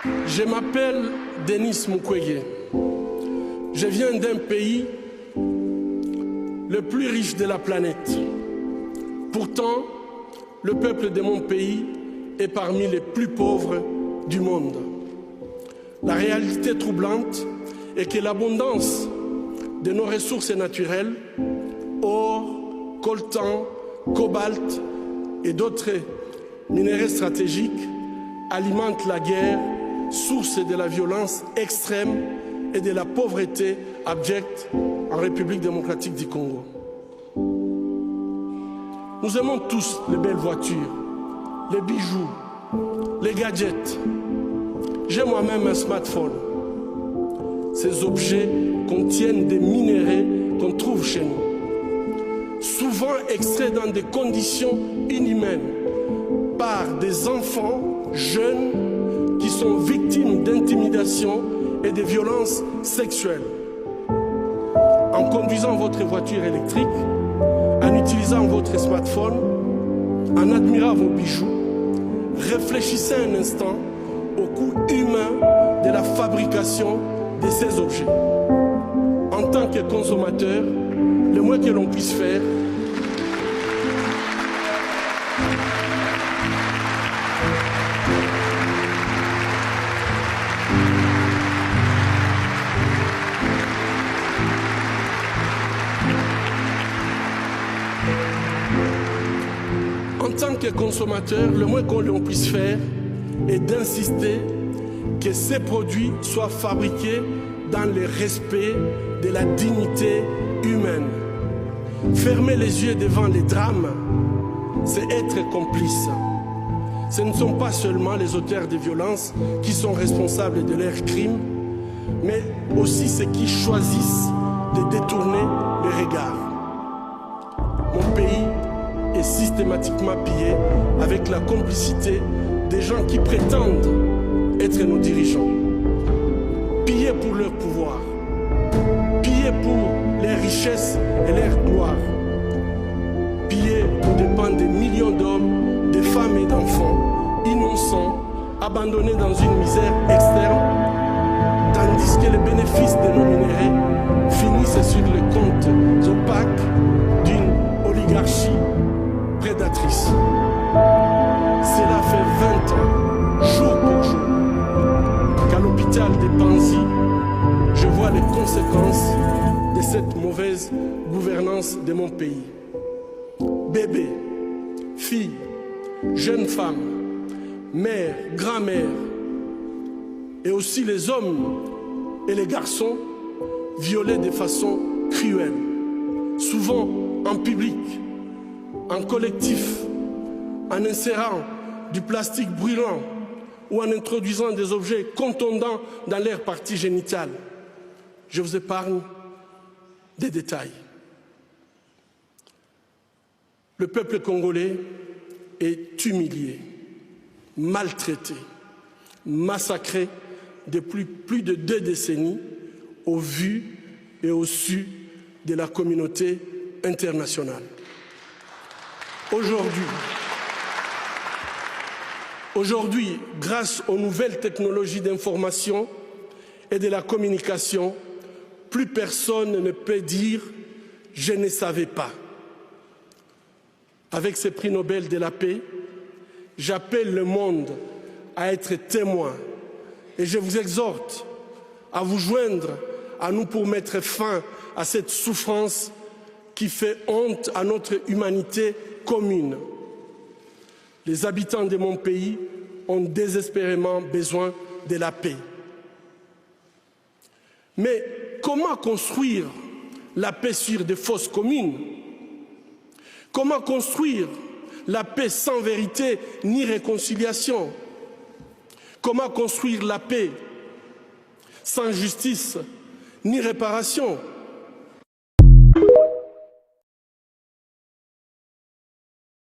Je m'appelle Denis Mukwege. Je viens d'un pays le plus riche de la planète. Pourtant, le peuple de mon pays est parmi les plus pauvres du monde. La réalité troublante est que l'abondance de nos ressources naturelles, or, coltan, cobalt et d'autres minéraux stratégiques, alimente la guerre, source de la violence extrême et de la pauvreté abjecte en République démocratique du Congo. Nous aimons tous les belles voitures, les bijoux, les gadgets. J'ai moi-même un smartphone. Ces objets contiennent des minéraux qu'on trouve chez nous, souvent extraits dans des conditions inhumaines par des enfants jeunes qui sont victimes d'intimidation et de violences sexuelles. En conduisant votre voiture électrique, en utilisant votre smartphone, en admirant vos bijoux, réfléchissez un instant au coût humain de la fabrication de ces objets. En tant que consommateur, le moins que l'on puisse faire, le moins que l'on puisse faire est d'insister que ces produits soient fabriqués dans le respect de la dignité humaine. Fermer les yeux devant les drames, c'est être complice. Ce ne sont pas seulement les auteurs de violences qui sont responsables de leurs crimes, mais aussi ceux qui choisissent de détourner les regards. Mon pays est systématiquement pillé avec la complicité des gens qui prétendent être nos dirigeants. Pillés pour leur pouvoir, pillés pour leurs richesses et leur gloire, pillés aux dépens des millions d'hommes, de femmes et d'enfants innocents, abandonnés dans une misère externe, tandis que les bénéfices de nos minéraux finissent sur les comptes opaques d'une oligarchie prédatrice. Cela fait 20 ans, jour pour jour, qu'à l'hôpital des Panzi, je vois les conséquences de cette mauvaise gouvernance de mon pays. Bébés, filles, jeunes femmes, mères, grand-mères, et aussi les hommes et les garçons violés de façon cruelle, souvent en public, en collectif, en insérant du plastique brûlant ou en introduisant des objets contondants dans leurs parties génitales. Je vous épargne des détails. Le peuple congolais est humilié, maltraité, massacré depuis plus de 2 décennies au vu et au su de la communauté internationale. Aujourd'hui, grâce aux nouvelles technologies d'information et de la communication, plus personne ne peut dire « je ne savais pas ». Avec ce prix Nobel de la paix, j'appelle le monde à être témoin et je vous exhorte à vous joindre à nous pour mettre fin à cette souffrance qui fait honte à notre humanité commune. Les habitants de mon pays ont désespérément besoin de la paix. Mais comment construire la paix sur des fausses communes? Comment construire la paix sans vérité ni réconciliation? Comment construire la paix sans justice ni réparation?